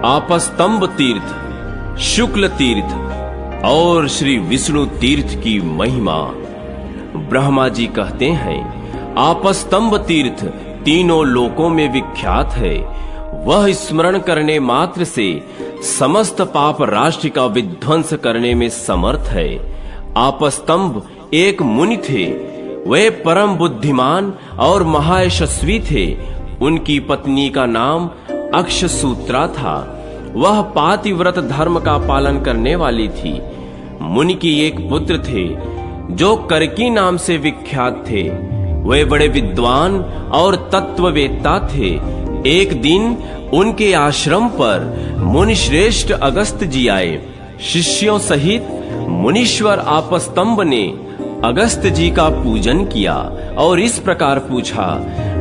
आपस्तंब तीर्थ, शुक्ल तीर्थ और श्री विष्णु तीर्थ की महिमा। ब्रह्मा जी कहते हैं, आपस्तंब तीर्थ तीनों लोकों में विख्यात है। वह स्मरण करने मात्र से समस्त पाप राशि का विध्वंस करने में समर्थ है। आपस्तंब एक मुनि थे। वे परम बुद्धिमान और महायशस्वी थे। उनकी पत्नी का नाम अक्षसूत्रा था। वह पातिव्रत धर्म का पालन करने वाली थी। मुनि की एक पुत्र थे जो करकी नाम से विख्यात थे। वे बड़े विद्वान और तत्ववेत्ता थे। एक दिन उनके आश्रम पर मुनि श्रेष्ठ अगस्त जी आए। शिष्यों सहित मुनीश्वर आपस्तंब ने अगस्त जी का पूजन किया और इस प्रकार पूछा,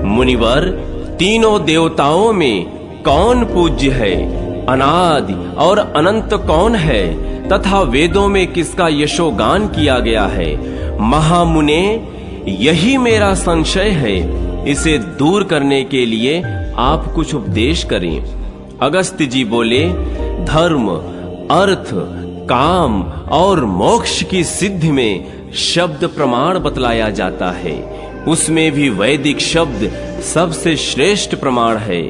मुनिवर, तीनों देवताओं में कौन पूज्य है? अनादि और अनंत कौन है? तथा वेदों में किसका यशोगान किया गया है? महामुने, यही मेरा संशय है। इसे दूर करने के लिए आप कुछ उपदेश करें। अगस्त्य जी बोले, धर्म, अर्थ, काम और मोक्ष की सिद्धि में शब्द प्रमाण बतलाया जाता है। उसमें भी वैदिक शब्द सबसे श्रेष्ठ प्रमाण है।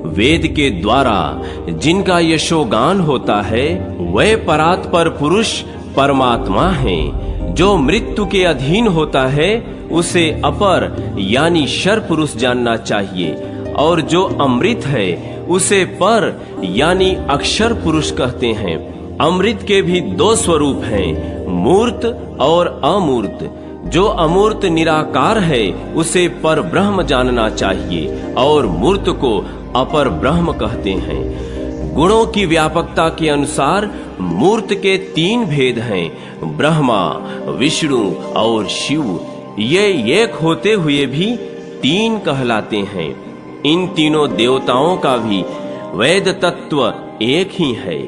वेद के द्वारा जिनका यशोगान होता है वह परात्पर पुरुष परमात्मा है। जो मृत्यु के अधीन होता है उसे अपर यानी शर पुरुष जानना चाहिए, और जो अमृत है उसे पर यानी अक्षर पुरुष कहते हैं। अमृत के भी दो स्वरूप हैं, मूर्त और अमूर्त। जो अमूर्त निराकार है उसे पर ब्रह्म जानना चाहिए, और मूर्त को अपर ब्रह्म कहते हैं। गुणों की व्यापकता के अनुसार मूर्त के तीन भेद हैं, ब्रह्मा, विष्णु और शिव। ये एक होते हुए भी तीन कहलाते हैं। इन तीनों देवताओं का भी वेद तत्व एक ही है,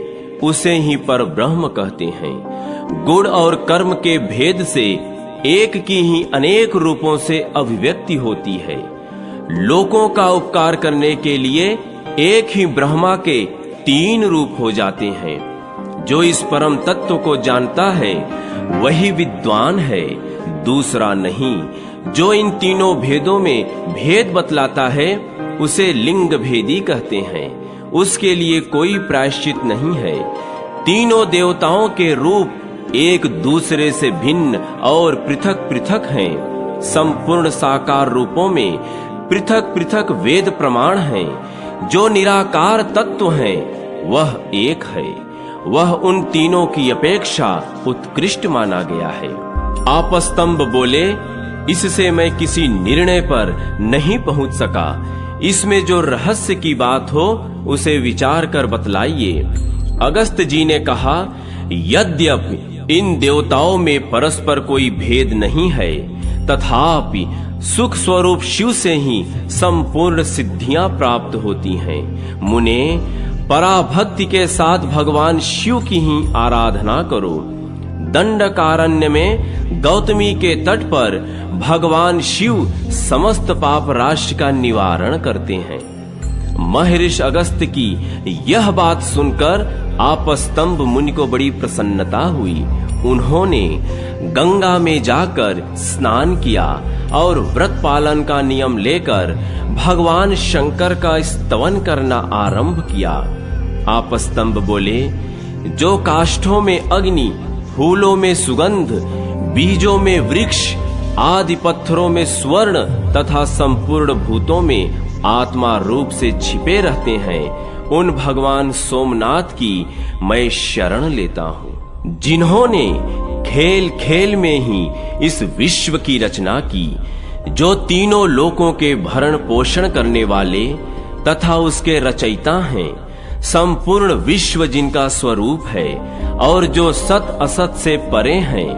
उसे ही पर ब्रह्म कहते हैं। गुण और कर्म के भेद से एक की ही अनेक रूपों से अभिव्यक्ति होती है। लोकों का उपकार करने के लिए एक ही ब्रह्मा के तीन रूप हो जाते हैं। जो इस परम तत्व को जानता है वही विद्वान है, दूसरा नहीं। जो इन तीनों भेदों में भेद बतलाता है उसे लिंग भेदी कहते हैं। उसके लिए कोई प्रायश्चित नहीं है। तीनों देवताओं के रूप एक दूसरे से भिन्न और पृथक पृथक हैं। संपूर्ण साकार रूपों में पृथक पृथक वेद प्रमाण हैं। जो निराकार तत्व है वह एक है। वह उन तीनों की अपेक्षा उत्कृष्ट माना गया है। आपस्तंब बोले, इससे मैं किसी निर्णय पर नहीं पहुंच सका। इसमें जो रहस्य की बात हो उसे विचार कर बतलाइए। अगस्त जी ने कहा, यद्यपि इन देवताओं में परस्पर कोई भेद नहीं है, तथापि सुख स्वरूप शिव से ही संपूर्ण सिद्धियां प्राप्त होती हैं। मुने, पराभक्ति के साथ भगवान शिव की ही आराधना करो। दंडकारण्य में गौतमी के तट पर भगवान शिव समस्त पाप राशि का निवारण करते हैं। महर्षि अगस्त्य की यह बात सुनकर आपस्तंब मुनि को बड़ी प्रसन्नता हुई। उन्होंने गंगा में जाकर स्नान किया और व्रत पालन का नियम लेकर भगवान शंकर का स्तवन करना आरंभ किया। आपस्तंब बोले, जो काष्ठों में अग्नि, फूलों में सुगंध, बीजों में वृक्ष, आदि पत्थरों में स्वर्ण तथा संपूर्ण भूतों में आत्मा रूप से छिपे रहते हैं, उन भगवान सोमनाथ की मैं शरण लेता हूँ, जिन्होंने खेल खेल में ही इस विश्व की रचना की। जो तीनों लोकों के भरण पोषण करने वाले तथा उसके रचयिता हैं। संपूर्ण विश्व जिनका स्वरूप है और जो सत असत से परे हैं,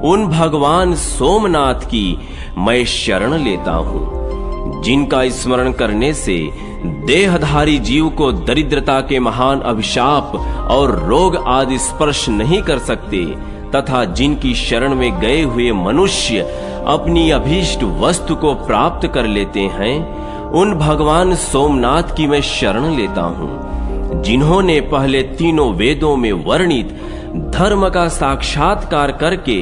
उन भगवान सोमनाथ की मैं शरण लेता हूँ, जिनका स्मरण करने से देहधारी जीव को दरिद्रता के महान अभिशाप और रोग आदि स्पर्श नहीं कर सकते, तथा जिनकी शरण में गए हुए मनुष्य अपनी अभीष्ट वस्तु को प्राप्त कर लेते हैं, उन भगवान सोमनाथ की मैं शरण लेता हूँ, जिन्होंने पहले तीनों वेदों में वर्णित धर्म का साक्षात्कार करके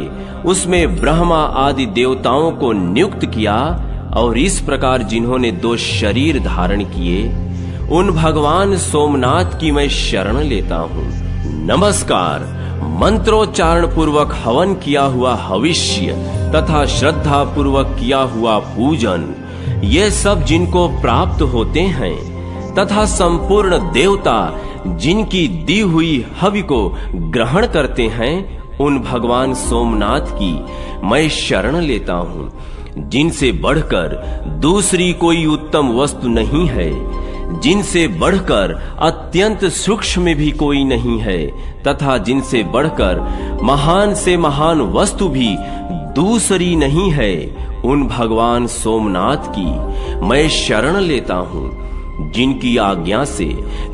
उसमें ब्रह्मा आदि देवताओं को नियुक्त किया, और इस प्रकार जिन्होंने 2 शरीर धारण किए, उन भगवान सोमनाथ की मैं शरण लेता हूँ। नमस्कार। मंत्रोच्चारण पूर्वक हवन किया हुआ हविष्य तथा श्रद्धा पूर्वक किया हुआ पूजन, ये सब जिनको प्राप्त होते हैं तथा संपूर्ण देवता जिनकी दी हुई हवि को ग्रहण करते हैं, उन भगवान सोमनाथ की मैं शरण लेता हूँ, जिनसे बढ़कर दूसरी कोई उत्तम वस्तु नहीं है, जिनसे बढ़कर अत्यंत सूक्ष्म भी कोई नहीं है, तथा जिनसे बढ़कर महान से महान वस्तु भी दूसरी नहीं है, उन भगवान सोमनाथ की मैं शरण लेता हूँ, जिनकी आज्ञा से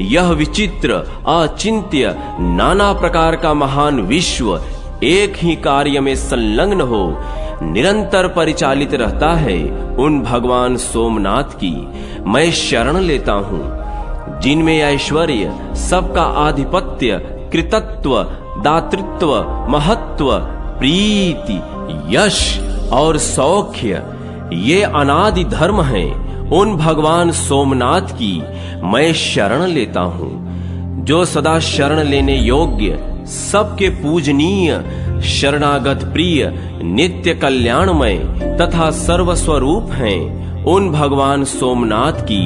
यह विचित्र अचिंत्य नाना प्रकार का महान विश्व एक ही कार्य में संलग्न हो निरंतर परिचालित रहता है, उन भगवान सोमनाथ की मैं शरण लेता हूँ, जिनमें ऐश्वर्य, सबका आधिपत्य, कृतत्व, दातृत्व, महत्व, प्रीति, यश और सौख्य ये अनादि धर्म हैं, उन भगवान सोमनाथ की मैं शरण लेता हूँ, जो सदा शरण लेने योग्य, सबके पूजनीय, शरणागत प्रिय, नित्य कल्याणमय तथा सर्वस्वरूप हैं, उन भगवान सोमनाथ की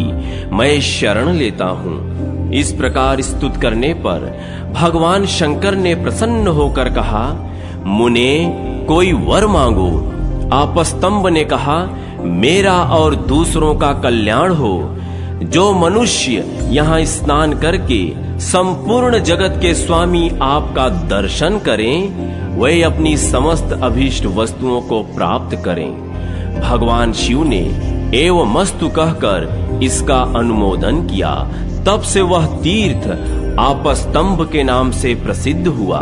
मैं शरण लेता हूँ। इस प्रकार स्तुत करने पर भगवान शंकर ने प्रसन्न होकर कहा, मुने कोई वर मांगो। आपस्तंभ ने कहा, मेरा और दूसरों का कल्याण हो। जो मनुष्य यहाँ स्नान करके संपूर्ण जगत के स्वामी आपका दर्शन करें, वे अपनी समस्त अभीष्ट वस्तुओं को प्राप्त करें। भगवान शिव ने एवं मस्तु कहकर इसका अनुमोदन किया। तब से वह तीर्थ आपस्तंभ के नाम से प्रसिद्ध हुआ।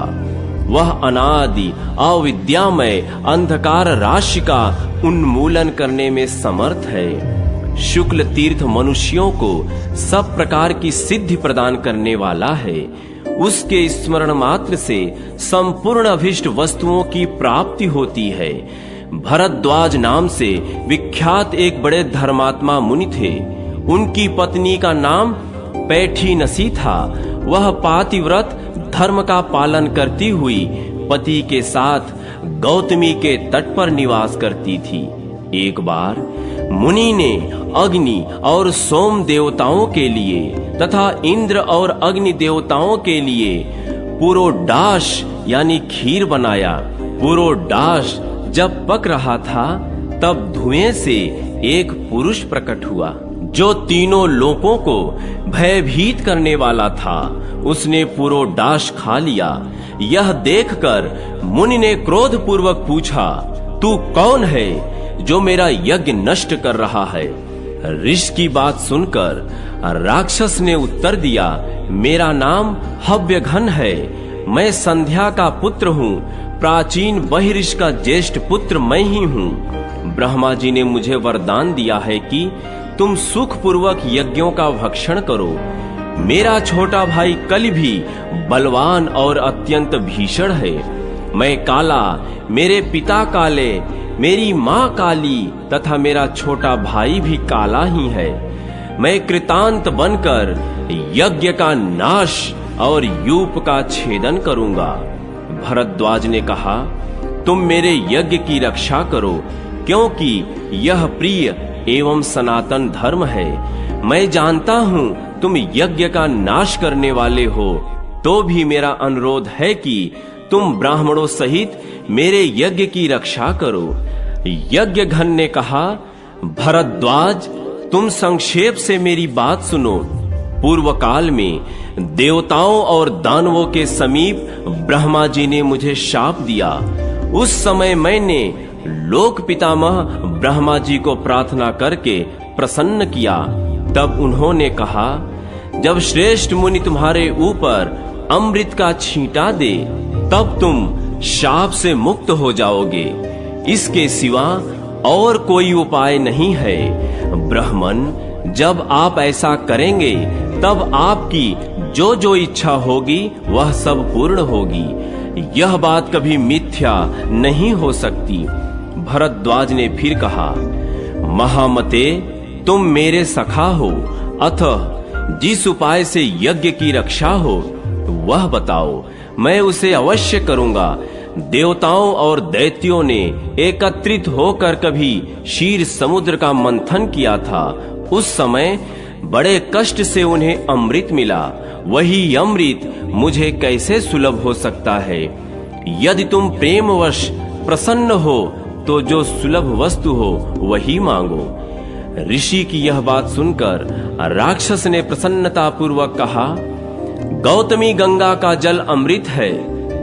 वह अनादि अविद्यामय अंधकार राशि का उन्मूलन करने में समर्थ है। शुक्ल तीर्थ मनुष्यों को सब प्रकार की सिद्धि प्रदान करने वाला है। उसके स्मरण मात्र से संपूर्ण अभिष्ट वस्तुओं की प्राप्ति होती है। भरद्वाज नाम से विख्यात एक बड़े धर्मात्मा मुनि थे। उनकी पत्नी का नाम पैठीनसी था। वह पातिव्रत धर्म का पालन करती हुई पति के साथ गौतमी के तट पर निवास करती थी। एक बार मुनि ने अग्नि और सोम देवताओं के लिए तथा इंद्र और अग्नि देवताओं के लिए पुरोडाश यानी खीर बनाया। पुरोडाश जब पक रहा था, तब धुएं से एक पुरुष प्रकट हुआ, जो तीनों लोकों को भयभीत करने वाला था। उसने पुरोडाश खा लिया। यह देखकर मुनि ने क्रोध पूर्वक पूछा, तू कौन है जो मेरा यज्ञ नष्ट कर रहा है? ऋषि की बात सुनकर राक्षस ने उत्तर दिया, मेरा नाम हव्यघन है। मैं संध्या का पुत्र हूँ। प्राचीन बहिर्षि का ज्येष्ठ पुत्र मैं ही हूँ। ब्रह्मा जी ने मुझे वरदान दिया है कि तुम सुख पूर्वक यज्ञों का भक्षण करो। मेरा छोटा भाई कलि भी बलवान और अत्यंत भीषण है। मैं काला, मेरे पिता काले, मेरी माँ काली तथा मेरा छोटा भाई भी काला ही है। मैं कृतांत बनकर यज्ञ का नाश और यूप का छेदन करूंगा। भरद्वाज ने कहा, तुम मेरे यज्ञ की रक्षा करो, क्योंकि यह प्रिय एवं सनातन धर्म है। मैं जानता हूँ तुम यज्ञ का नाश करने वाले हो, तो भी मेरा अनुरोध है कि तुम ब्राह्मणों सहित मेरे यज्ञ की रक्षा करो। यज्ञ घन ने कहा, भरद्वाज तुम संक्षेप से मेरी बात सुनो। पूर्व काल में देवताओं और दानवों के समीप ब्रह्मा जी ने मुझे शाप दिया। उस समय मैंने लोक पितामह ब्रह्मा जी को प्रार्थना करके प्रसन्न किया। तब उन्होंने कहा, जब श्रेष्ठ मुनि तुम्हारे ऊपर अमृत का छींटा दे, तब तुम शाप से मुक्त हो जाओगे। इसके सिवा और कोई उपाय नहीं है। ब्राह्मण, जब आप ऐसा करेंगे तब आपकी जो जो इच्छा होगी वह सब पूर्ण होगी। यह बात कभी मिथ्या नहीं हो सकती। भरद्वाज ने फिर कहा, महामते, तुम मेरे सखा हो, अतः जिस उपाय से यज्ञ की रक्षा हो वह बताओ, मैं उसे अवश्य करूंगा। देवताओं और दैत्यों ने एकत्रित होकर कभी क्षीर समुद्र का मंथन किया था। उस समय बड़े कष्ट से उन्हें अमृत मिला। वही अमृत मुझे कैसे सुलभ हो सकता है? यदि तुम प्रेमवश प्रसन्न हो तो जो सुलभ वस्तु हो वही मांगो। ऋषि की यह बात सुनकर राक्षस ने प्रसन्नता पूर्वक कहा, गौतमी गंगा का जल अमृत है,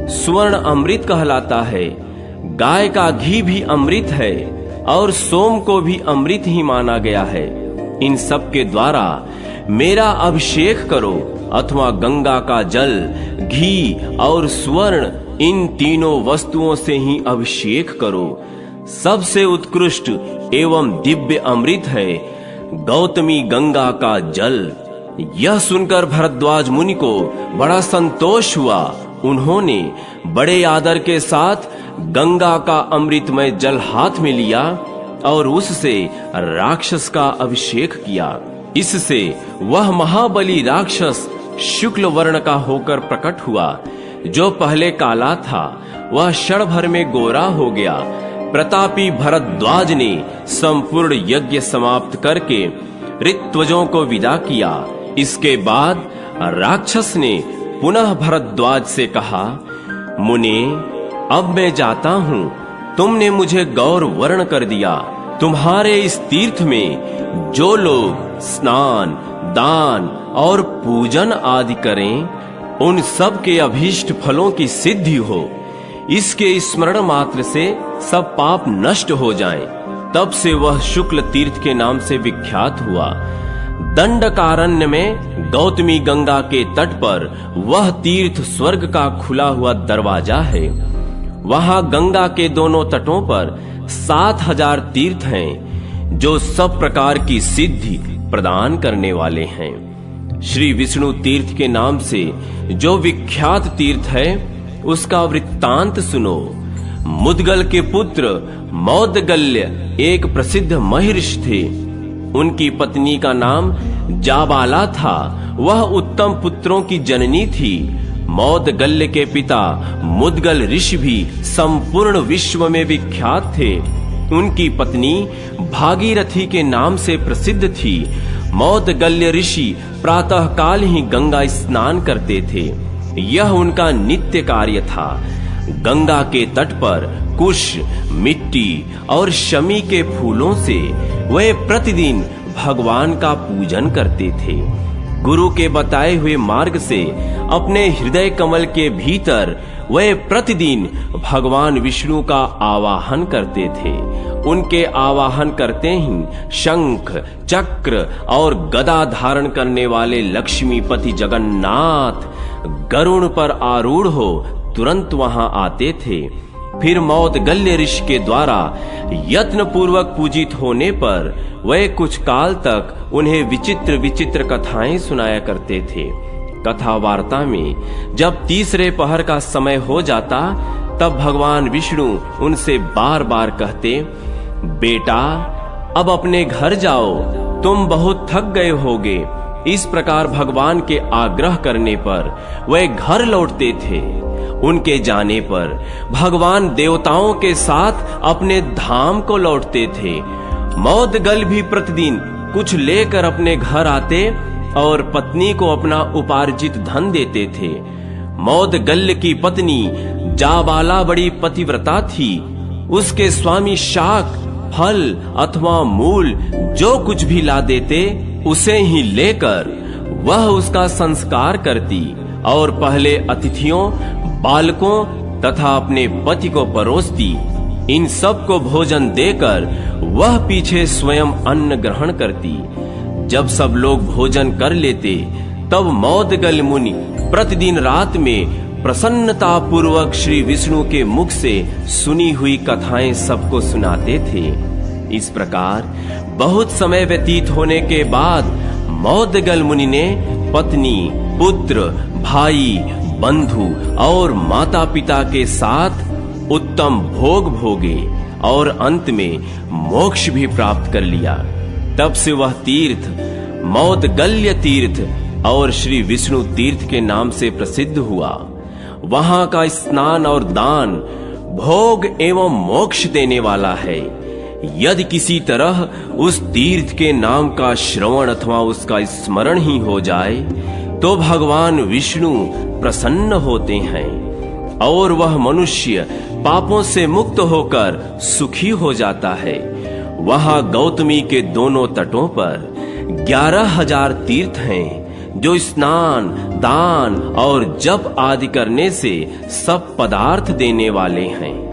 स्वर्ण अमृत कहलाता है, गाय का घी भी अमृत है और सोम को भी अमृत ही माना गया है। इन सब के द्वारा मेरा अभिषेक करो, अथवा गंगा का जल, घी और स्वर्ण, इन तीनों वस्तुओं से ही अभिषेक करो। सबसे उत्कृष्ट एवं दिव्य अमृत है गौतमी गंगा का जल। यह सुनकर भरद्वाज मुनि को बड़ा संतोष हुआ। उन्होंने बड़े आदर के साथ गंगा का अमृतमय जल हाथ में लिया और उससे राक्षस का अभिषेक किया। इससे वह महाबली राक्षस शुक्ल वर्ण का होकर प्रकट हुआ। जो पहले काला था वह क्षण भर में गोरा हो गया। प्रतापी भरद्वाज ने संपूर्ण यज्ञ समाप्त करके ऋत्विजों को विदा किया। इसके बाद राक्षस ने पुनः भरद्वाज से कहा, मुने, अब मैं जाता हूँ। तुमने मुझे गौर वर्ण कर दिया। तुम्हारे इस तीर्थ में जो लोग स्नान, दान और पूजन आदि करें, उन सब के अभीष्ट फलों की सिद्धि हो। इसके स्मरण मात्र से सब पाप नष्ट हो जाएं। तब से वह शुक्ल तीर्थ के नाम से विख्यात हुआ। दंडकारण्य में गौतमी गंगा के तट पर वह तीर्थ स्वर्ग का खुला हुआ दरवाजा है। वहां गंगा के दोनों तटों पर 7000 तीर्थ हैं, जो सब प्रकार की सिद्धि प्रदान करने वाले हैं। श्री विष्णु तीर्थ के नाम से जो विख्यात तीर्थ है, उसका वृत्तांत सुनो। मुद्गल के पुत्र मौदगल्य एक प्रसिद्ध महर्षि थे। उनकी पत्नी का नाम जाबाला था। वह उत्तम पुत्रों की जननी थी। मौदगल्य के पिता मुद्गल ऋषि भी संपूर्ण विश्व में विख्यात थे। उनकी पत्नी भागीरथी के नाम से प्रसिद्ध थी। मौदगल्य ऋषि प्रातः काल ही गंगा स्नान करते थे। यह उनका नित्य कार्य था। गंगा के तट पर कुश, मिट्टी और शमी के फूलों से वे प्रतिदिन भगवान का पूजन करते थे। गुरु के बताए हुए मार्ग से अपने हृदय कमल के भीतर वे प्रतिदिन भगवान विष्णु का आवाहन करते थे। उनके आवाहन करते ही शंख, चक्र और गदा धारण करने वाले लक्ष्मीपति जगन्नाथ गरुड़ पर आरूढ़ हो तुरंत वहां आते थे। फिर मौदगल्य ऋषि के द्वारा यत्न पूर्वक पूजित होने पर वे कुछ काल तक उन्हें विचित्र विचित्र कथाएं सुनाया करते थे। कथा वार्ता में जब तीसरे पहर का समय हो जाता, तब भगवान विष्णु उनसे बार बार कहते, बेटा, अब अपने घर जाओ, तुम बहुत थक गए होगे। इस प्रकार भगवान के आग्रह करने पर वे घर लौटते थे। उनके जाने पर भगवान देवताओं के साथ अपने धाम को लौटते थे। मौदगल भी प्रतिदिन कुछ लेकर अपने घर आते और पत्नी को अपना उपार्जित धन देते थे। मौदगल्य की पत्नी जाबाला बड़ी पतिव्रता थी। उसके स्वामी शाक, फल अथवा मूल जो कुछ भी ला देते, उसे ही लेकर वह उसका संस्कार करती और पहले अतिथियों, बालकों तथा अपने पति को परोसती। इन सब को भोजन देकर वह पीछे स्वयं अन्न ग्रहण करती। जब सब लोग भोजन कर लेते, तब मौदगल मुनि प्रतिदिन रात में प्रसन्नता पूर्वक श्री विष्णु के मुख से सुनी हुई कथाएं सबको सुनाते थे। इस प्रकार बहुत समय व्यतीत होने के बाद मौदगल मुनि ने पत्नी, पुत्र, भाई, बंधु और माता पिता के साथ उत्तम भोग भोगे और अंत में मोक्ष भी प्राप्त कर लिया। तब से वह तीर्थ मौदगल्य तीर्थ और श्री विष्णु तीर्थ के नाम से प्रसिद्ध हुआ। वहां का स्नान और दान भोग एवं मोक्ष देने वाला है। यदि किसी तरह उस तीर्थ के नाम का श्रवण अथवा उसका स्मरण ही हो जाए तो भगवान विष्णु प्रसन्न होते हैं और वह मनुष्य पापों से मुक्त होकर सुखी हो जाता है। वहां गौतमी के दोनों तटों पर 11,000 तीर्थ हैं जो स्नान, दान और जप आदि करने से सब पदार्थ देने वाले हैं।